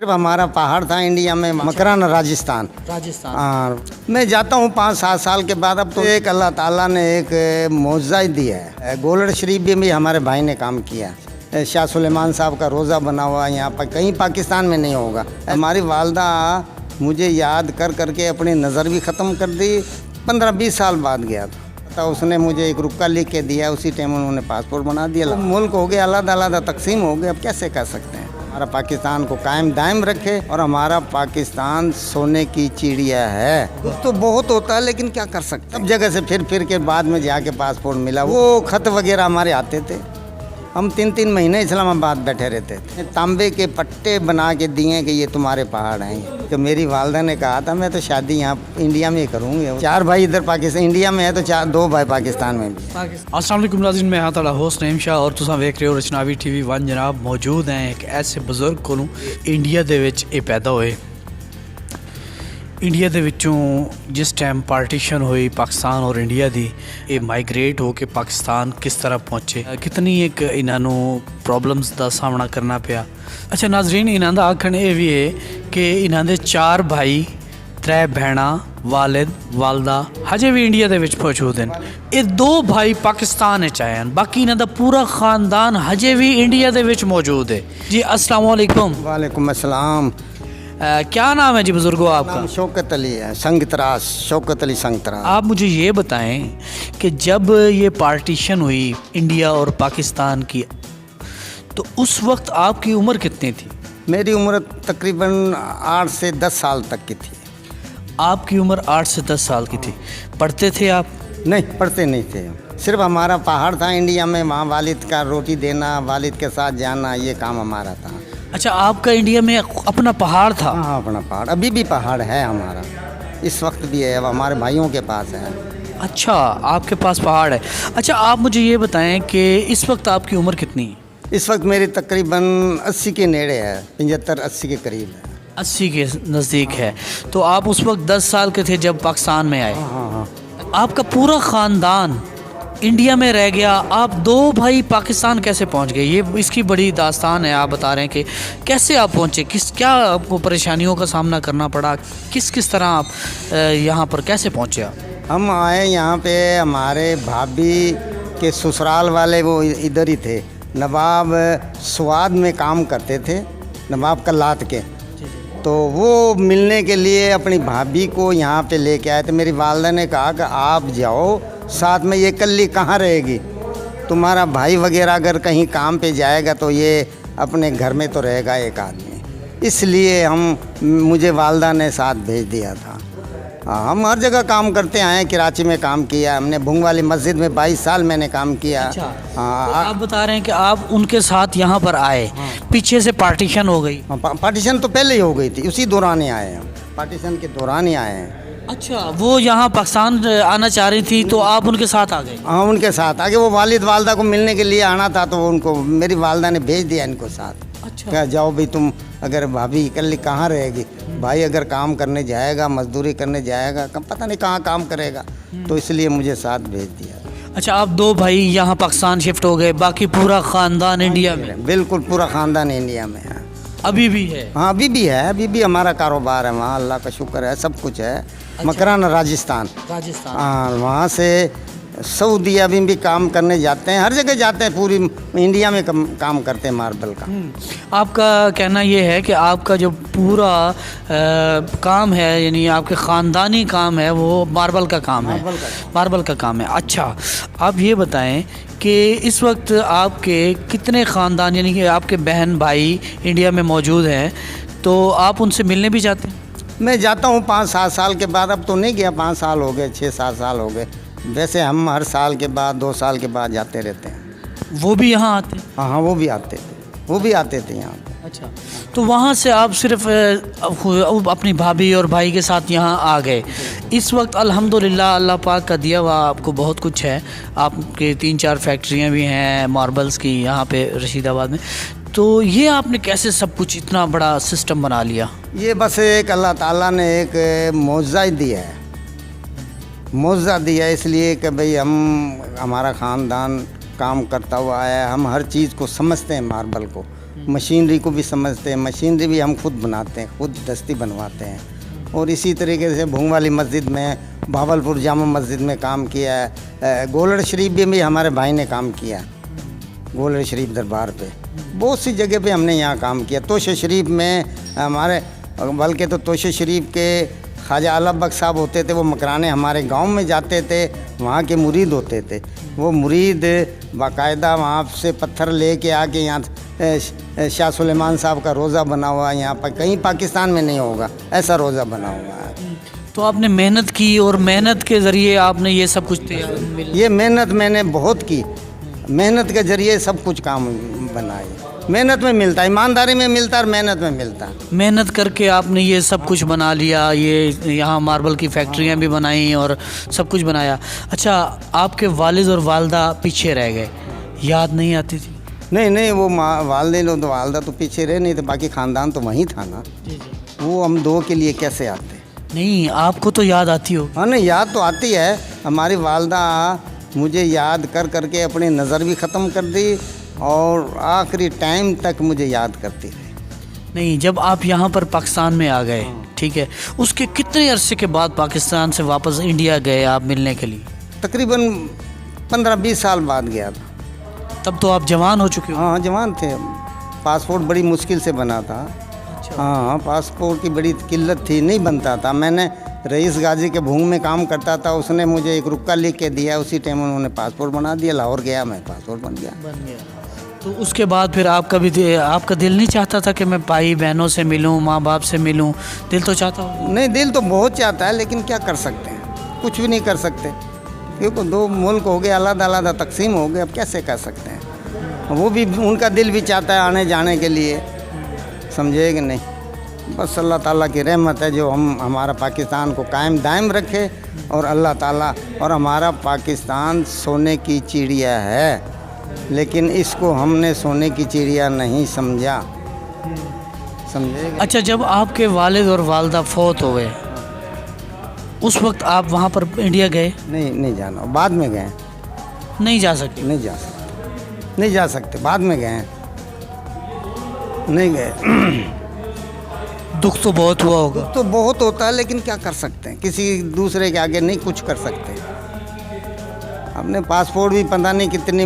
सिर्फ हमारा पहाड़ था इंडिया में, मकराना राजस्थान। हाँ, मैं जाता हूँ 5-7 साल के बाद। अब तो एक अल्लाह ताला ने एक मौजा ही दिया है। गोलड़ शरीफ भी हमारे भाई ने काम किया। शाह सुलेमान साहब का रोज़ा बना हुआ यहाँ पर, कहीं पाकिस्तान में नहीं होगा। हमारी वालदा मुझे याद कर करके अपनी नज़र भी ख़त्म कर दी। 15-20 साल बाद गया था, तो उसने मुझे एक रुक्का लिख के दिया। उसी टाइम उन्होंने पासपोर्ट बना दिया। मुल्क हो गया अलग-अलग तकसीम हो गया। अब कैसे कर सकते हैं? हमारा पाकिस्तान को कायम दायम रखे। और हमारा पाकिस्तान सोने की चिड़िया है। तो बहुत होता है, लेकिन क्या कर सकते हैं। सब जगह से फिर के बाद में जाके पासपोर्ट मिला। वो खत वगैरह हमारे आते थे। हम 3-3 महीने इस्लामाबाद बैठे रहते थे। तांबे के पट्टे बना के दिए कि ये तुम्हारे पहाड़ हैं। तो मेरी वालदा ने कहा था मैं तो शादी यहाँ इंडिया में ही करूँगी। 4 भाई इधर पाकिस्तान इंडिया में है, तो 2 भाई पाकिस्तान में भी। अस्सलाम वालेकुम नाज़रीन, मैं हाँ तुहाडा होस्ट नईम शाह और तुसां वेख रहे हो रचनावी TV 1। जनाब मौजूद हैं एक ऐसे बजुर्ग कोलों इंडिया दे विच ये पैदा होए। इंडिया दे विचों जिस टाइम पार्टीशन हुई पाकिस्तान और इंडिया दी, ये माइग्रेट हो के पाकिस्तान किस तरह पहुँचे, कितनी एक इन्हों प्रॉब्लम्स का सामना करना पिया। अच्छा नाजरीन, इन्हों का आखन ये भी है कि इन्हों दे 4 भाई 3 भैणा, वालिद वालदा हजे भी इंडिया दे विच मौजूद हैं। ये 2 भाई पाकिस्तान आए हैं, बाकी इन्हों का पूरा ख़ानदान हजे भी इंडिया दे विच मौजूद है। जी अस्सलाम वालेकुम। वालेकुम अस्सलाम। क्या नाम है जी बुजुर्गो आपका? शौकत अली है, संगतराज, शौकत अली संगतराज। आप मुझे ये बताएं कि जब ये पार्टीशन हुई इंडिया और पाकिस्तान की, तो उस वक्त आपकी उम्र कितनी थी? मेरी उम्र तकरीबन 8 से 10 साल तक की थी। आपकी उम्र 8 से 10 साल की थी। पढ़ते थे आप? नहीं, पढ़ते नहीं थे। सिर्फ हमारा पहाड़ था इंडिया में, वहाँ वालिद का रोटी देना, वालिद के साथ जाना, ये काम हमारा था। अच्छा, आपका इंडिया में अपना पहाड़ था? हाँ, अपना पहाड़, अभी भी पहाड़ है हमारा, इस वक्त भी है, अब हमारे भाइयों के पास है। अच्छा, आपके पास पहाड़ है। अच्छा, आप मुझे ये बताएं कि इस वक्त आपकी उम्र कितनी है? इस वक्त मेरी तकरीबन 80 के नेड़े है, 75-80 के करीब है। 80 के नज़दीक है। तो आप उस वक्त 10 साल के थे जब पाकिस्तान में आए। हाँ। आपका पूरा ख़ानदान इंडिया में रह गया, आप 2 भाई पाकिस्तान कैसे पहुंच गए? ये इसकी बड़ी दास्तान है। आप बता रहे हैं कि कैसे आप पहुंचे, क्या आपको परेशानियों का सामना करना पड़ा, किस तरह आप यहाँ पर कैसे पहुंचे आप? हम आए यहाँ पे, हमारे भाभी के ससुराल वाले वो इधर ही थे, नवाब स्वाद में काम करते थे, नवाब कल्लात के। तो वो मिलने के लिए अपनी भाभी को यहाँ पे लेके आए थे। मेरी वालदा ने कहा कि आप जाओ साथ में, ये कल्ली कहाँ रहेगी, तुम्हारा भाई वगैरह अगर कहीं काम पे जाएगा तो ये अपने घर में तो रहेगा एक आदमी। इसलिए मुझे वालदा ने साथ भेज दिया था। हम हर जगह काम करते आए हैं। कराची में काम किया हमने, भुंग वाली मस्जिद में 22 साल मैंने काम किया। अच्छा, तो आप बता रहे हैं कि आप उनके साथ यहाँ पर आए। पीछे से पार्टीशन हो गई? पार्टीशन तो पहले ही हो गई थी, उसी दौरान ही आए हैं, पार्टीशन के दौरान ही आए हैं। अच्छा, वो यहाँ पाकिस्तान आना चाह रही थी तो आप उनके साथ आ गए? हाँ, उनके साथ आगे। वो वालिद वालदा को मिलने के लिए आना था, तो उनको मेरी वालदा ने भेज दिया इनको साथ। अच्छा, क्या जाओ भाई तुम, अगर भाभी इकल्ली कहाँ रहेगी, भाई अगर काम करने जाएगा, मजदूरी करने जाएगा, पता नहीं कहाँ काम करेगा, तो इसलिए मुझे साथ भेज दिया। अच्छा, आप 2 भाई यहाँ पाकिस्तान शिफ्ट हो गए, बाकी पूरा ख़ानदान इंडिया में? बिल्कुल, पूरा ख़ानदान इंडिया में है। अभी भी है? हाँ, अभी भी है, अभी भी हमारा कारोबार है वहाँ, अल्लाह का शुक्र है, सब कुछ है। अच्छा। मकराना राजस्थान। हाँ, वहाँ से सऊदीया भी काम करने जाते हैं, हर जगह जाते हैं, पूरी इंडिया में काम करते हैं मार्बल का। आपका कहना ये है कि आपका जो पूरा काम है, यानी आपके ख़ानदानी काम है, वो मार्बल का काम है? मार्बल का काम है। अच्छा, आप ये बताएं कि इस वक्त आपके कितने ख़ानदान, यानी कि आपके बहन भाई इंडिया में मौजूद हैं, तो आप उनसे मिलने भी जाते हैं? मैं जाता हूँ 5-7 साल के बाद। अब तो नहीं गया, 5 साल हो गए, 6-7 साल हो गए। वैसे हम हर साल के बाद, 2 साल के बाद जाते रहते हैं। वो भी यहाँ आते हैं? हाँ, वो भी आते थे, वो भी आते थे यहाँ पे। अच्छा, तो वहाँ से आप सिर्फ अपनी भाभी और भाई के साथ यहाँ आ गए। इस वक्त अल्हम्दुलिल्लाह अल्लाह पाक का दिया हुआ आपको बहुत कुछ है। आपके 3-4 फैक्ट्रियाँ भी हैं मार्बल्स की यहाँ पे रशीदाबाद में। तो ये आपने कैसे सब कुछ इतना बड़ा सिस्टम बना लिया? ये बस एक अल्लाह ताला ने एक मौजा ही दिया है, मौजा दिया इसलिए कि भाई हमारा ख़ानदान काम करता हुआ आया है, हम हर चीज़ को समझते हैं मार्बल को। मशीनरी को भी समझते हैं। मशीनरी भी हम खुद बनाते हैं, खुद दस्ती बनवाते हैं। और इसी तरीके से भूंग वाली मस्जिद में, भावलपुर जामा मस्जिद में काम किया है। गोलड़ शरीफ भी हमारे भाई ने काम किया है, गोलड़ शरीफ दरबार पे। बहुत सी जगह पे हमने यहाँ काम किया। तोशे शरीफ में हमारे, बल्कि तो तोशे शरीफ के ख्वाजा आला बख्श साहब होते थे, वो मकराने हमारे गांव में जाते थे, वहाँ के मुरीद होते थे। वो मुरीद बाकायदा वहाँ से पत्थर लेके आके यहाँ शाह सुलेमान साहब का रोज़ा बना हुआ है, यहाँ पर कहीं पाकिस्तान में नहीं होगा ऐसा रोज़ा बना हुआ है। तो आपने मेहनत की और मेहनत के ज़रिए आपने ये सब कुछ तैयार ये मेहनत मैंने बहुत की, मेहनत के ज़रिए सब कुछ काम बनाए। मेहनत में मिलता है, ईमानदारी में मिलता है और मेहनत में मिलता है। मेहनत करके आपने ये सब कुछ बना लिया, ये यहाँ मार्बल की फैक्ट्रियाँ भी बनाई और सब कुछ बनाया। अच्छा, आपके वालिद और वालदा पीछे रह गए, याद नहीं आती थी? नहीं, वो वालदेन और वालदा तो पीछे रहे नहीं थे, बाकी ख़ानदान तो वहीं था ना। वो हम दो के लिए कैसे आते? नहीं, आपको तो याद आती हो। हाँ नहीं, याद तो आती है। हमारी वालदा मुझे याद कर करके अपनी नज़र भी ख़त्म कर दी और आखिरी टाइम तक मुझे याद करती रही। नहीं, जब आप यहाँ पर पाकिस्तान में आ गए, ठीक है, उसके कितने अरसे के बाद पाकिस्तान से वापस इंडिया गए आप मिलने के लिए? तकरीबन 15-20 साल बाद गया था। तब तो आप जवान हो चुके हो। हाँ, जवान थे। पासपोर्ट बड़ी मुश्किल से बना था। हाँ, पासपोर्ट की बड़ी किल्लत थी, नहीं बनता था। मैंने रईस गाजी के भूंग में काम करता था, उसने मुझे एक रुक्का लिख के दिया, उसी टाइम उन्होंने पासपोर्ट बना दिया। लाहौर गया मैं, पासपोर्ट बन गया। तो उसके बाद फिर आपका दिल नहीं चाहता था कि मैं भाई बहनों से मिलूं, माँ बाप से मिलूं? दिल तो चाहता हूँ। नहीं, दिल तो बहुत चाहता है, लेकिन क्या कर सकते हैं, कुछ भी नहीं कर सकते, क्योंकि दो मुल्क हो गए, अलग-अलग तकसीम हो गए, अब कैसे कर सकते हैं। वो भी, उनका दिल भी चाहता है आने जाने के लिए, समझे कि नहीं। बस अल्लाह ताला की रहमत है जो हमारा पाकिस्तान को कायम दायम रखे, और अल्लाह ताला, और हमारा पाकिस्तान सोने की चिड़िया है, लेकिन इसको हमने सोने की चिड़िया नहीं समझा, समझे। अच्छा, जब आपके वालिद और वालदा फौत हो गए, उस वक्त आप वहाँ पर इंडिया गए? नहीं जाना, बाद में गए। नहीं जा सके? नहीं जा सकते, बाद में गए, नहीं गए। दुख तो बहुत हुआ होगा। तो बहुत होता है, लेकिन क्या कर सकते हैं, किसी दूसरे के आगे नहीं कुछ कर सकते। हमने पासपोर्ट भी पता नहीं कितनी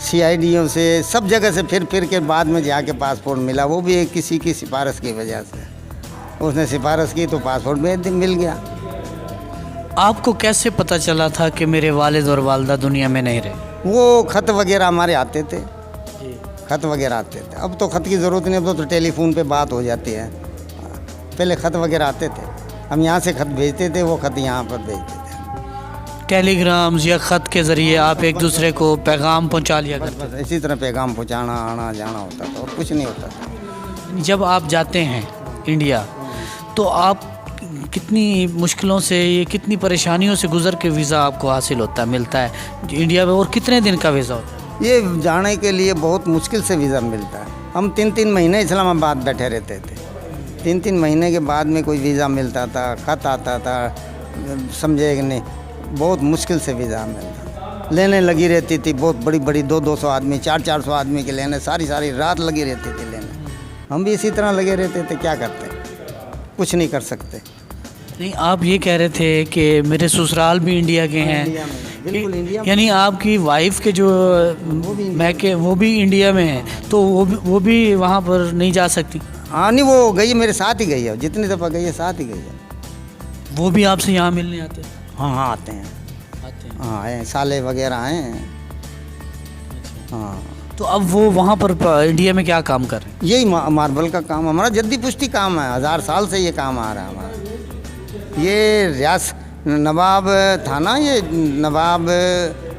CIDयों से, सब जगह से फिर के बाद में जाके पासपोर्ट मिला, वो भी एक किसी की सिफारिश की वजह से। उसने सिफारिश की तो पासपोर्ट में मिल गया। आपको कैसे पता चला था कि मेरे वालिद और वालदा दुनिया में नहीं रहे? वो ख़त वगैरह हमारे आते थे, ख़त वगैरह आते थे। अब तो ख़त की ज़रूरत नहीं, अब तो टेलीफोन पे बात हो जाती है। पहले ख़त वगैरह आते थे, हम यहाँ से ख़त भेजते थे, वो ख़त यहाँ पर भेजते थे। टेलीग्राम्स या ख़त के ज़रिए आप एक दूसरे को पैगाम पहुँचा लिया करते बस इसी तरह पैगाम पहुँचाना, आना जाना होता था, और कुछ नहीं होता था। थे? जब आप जाते हैं इंडिया, तो आप कितनी मुश्किलों से, ये कितनी परेशानियों से गुज़र के वीज़ा आपको हासिल होता है, मिलता है इंडिया में, और कितने दिन का वीज़ा होता है? ये जाने के लिए बहुत मुश्किल से वीज़ा मिलता है। हम 3-3 महीने इस्लामाबाद बैठे रहते थे, 3-3 महीने के बाद में कोई वीज़ा मिलता था, ख़त आता था, समझे कि नहीं। बहुत मुश्किल से वीज़ा मिलता, लेने लगी रहती थी बहुत बड़ी 200 आदमी, 400 आदमी के लेने, सारी रात लगी रहती थी लेने। हम भी इसी तरह लगे रहते थे, क्या करते, कुछ नहीं कर सकते। नहीं, आप ये कह रहे थे कि मेरे ससुराल भी इंडिया के हैं। बिल्कुल इंडिया, यानी आपकी वाइफ के जो मैके वो भी इंडिया में है, तो वो भी वहाँ पर नहीं जा सकती? हाँ, नहीं, वो गई, मेरे साथ ही गई है, जितनी दफ़ा गई है साथ ही गई है। वो भी आपसे यहाँ मिलने आते हैं? हाँ, आते हैं। हाँ, आए, साले वगैरह आए हैं। हाँ, तो अब वो वहाँ पर इंडिया में क्या काम कर रहे हैं? यही मार्बल का काम हमारा जद्दी पुश्ती काम है, 1000 साल से ये काम आ रहा है हमारा। ये रियास नवाब था ना, ये नवाब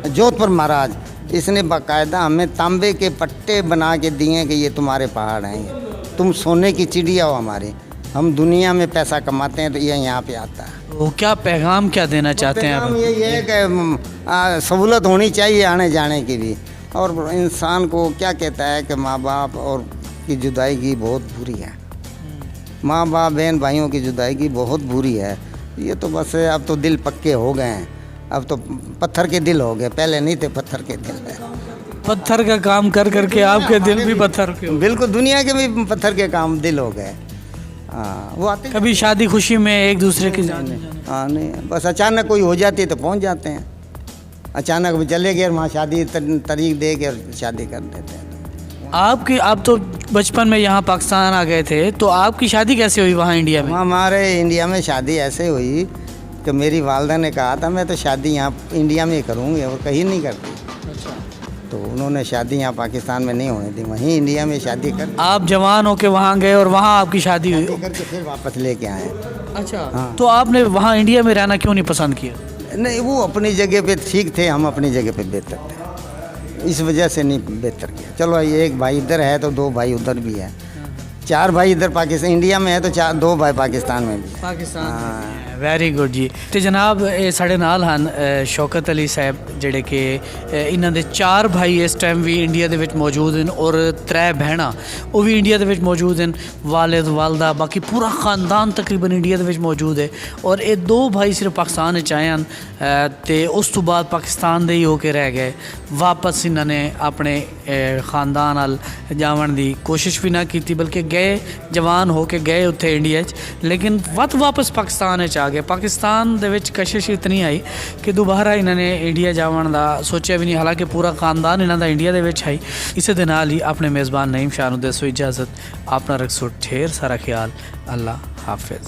जोधपुर महाराज, इसने बाकायदा हमें तांबे के पट्टे बना के दिए कि ये तुम्हारे पहाड़ हैं, तुम सोने की चिड़िया हो हमारी, हम दुनिया में पैसा कमाते हैं तो ये यहाँ पे आता है। वो क्या पैगाम क्या देना चाहते हैं आप? ये है कि सहूलत होनी चाहिए आने जाने की भी, और इंसान को क्या कहता है कि माँ बाप और की जुदाई की बहुत बुरी है, माँ बाप बहन भाइयों की जुदाई की बहुत बुरी है। ये तो बस अब तो दिल पक्के हो गए हैं, अब तो पत्थर के दिल हो गए, पहले नहीं थे पत्थर के दिल है। पत्थर का काम कर करके आपके दिल भी पत्थर के हो गए। बिल्कुल, दुनिया के भी पत्थर के काम दिल हो गए। हाँ, वो आते कभी शादी खुशी में एक दूसरे के साथ हाँ नहीं, बस अचानक कोई हो जाती है तो पहुंच जाते हैं। अचानक वो चले गए, वहाँ शादी तारीख दे के और शादी कर देते हैं। आपकी आप तो बचपन में यहाँ पाकिस्तान आ गए थे, तो आपकी शादी कैसे हुई वहाँ इंडिया में? हमारे इंडिया में शादी ऐसे हुई कि मेरी वालदा ने कहा था मैं तो शादी यहाँ इंडिया में ही करूँगी और कहीं नहीं करती। अच्छा। तो उन्होंने शादी यहाँ पाकिस्तान में नहीं होने दी, वहीं इंडिया में शादी कर आप जवान होके वहाँ गए और वहाँ आपकी शादी हुई? करके फिर वापस लेके आए। अच्छा। हाँ। तो आपने वहाँ इंडिया में रहना क्यों नहीं पसंद किया? नहीं, वो अपनी जगह पे ठीक थे, हम अपनी जगह पे बेहतर थे, इस वजह से नहीं बेहतर किया। चलो एक भाई इधर है तो 2 भाई उधर भी है, 4 भाई इधर पाकिस्तान इंडिया में है तो 2 भाई पाकिस्तान में भी है। पाकिस्तान। वेरी गुड जी। तो जनाब ये साढ़े नाल ਹਨ शौकत अली साहब ਜਿਹੜੇ कि ਇਹਨਾਂ ਦੇ 4 भाई इस टाइम भी इंडिया ਦੇ ਵਿੱਚ मौजूद हैं और 3 ਭੈਣਾਂ ਉਹ भी इंडिया ਦੇ ਵਿੱਚ मौजूद हैं, वालिद वालदा बाकी पूरा ख़ानदान तकरीबन इंडिया ਦੇ ਵਿੱਚ मौजूद है। और ये 2 भाई सिर्फ पाकिस्तान ਵਿੱਚ ਆਏ ਹਨ ਤੇ ਉਸ ਤੋਂ ਬਾਅਦ ਪਾਕਿस्तान ਦੇ ਹੀ ਹੋ ਕੇ ਰਹਿ ਗਏ। ਵਾਪਸ ਇਹਨਾਂ ਨੇ ਆਪਣੇ ख़ानदान ਨਾਲ ਜਾਵਣ ਦੀ ਕੋਸ਼ਿਸ਼ ਵੀ ਨਾ ਕੀਤੀ, ਬਲਕਿ ਗਏ ਜਵਾਨ ਹੋ ਕੇ ਗਏ ਉੱਥੇ ਇੰਡੀਆ 'ਚ, ਲੇਕਿਨ ਵਾਪਸ ਪਾਕਿस्तान ਵਿੱਚ ਆ गए। पाकिस्तान ਦੇ ਵਿੱਚ ਕਸ਼ਿਸ਼ ਇਤਨੀ ਆਈ ਕਿ ਦੁਬਾਰਾ ਇਹਨਾਂ ਨੇ ਇੰਡੀਆ ਜਾਵਣ ਦਾ ਸੋਚਿਆ ਵੀ ਨਹੀਂ, ਹਾਲਾਂਕਿ ਪੂਰਾ ਖਾਨਦਾਨ ਇਹਨਾਂ ਦਾ ਇੰਡੀਆ ਦੇ ਵਿੱਚ ਹੈ। ਇਸੇ ਦੇ ਨਾਲ ਹੀ ਆਪਣੇ ਮੇਜ਼ਬਾਨ ਨਈਮ ਸ਼ਾਹ ਨੂੰ ਦੇ ਸੋ ਇਜਾਜ਼ਤ। ਆਪਣਾ ਰੱਖੋ ਢੇਰ ਸਾਰਾ ਖਿਆਲ। ਅੱਲਾ ਹਾਫਿਜ਼।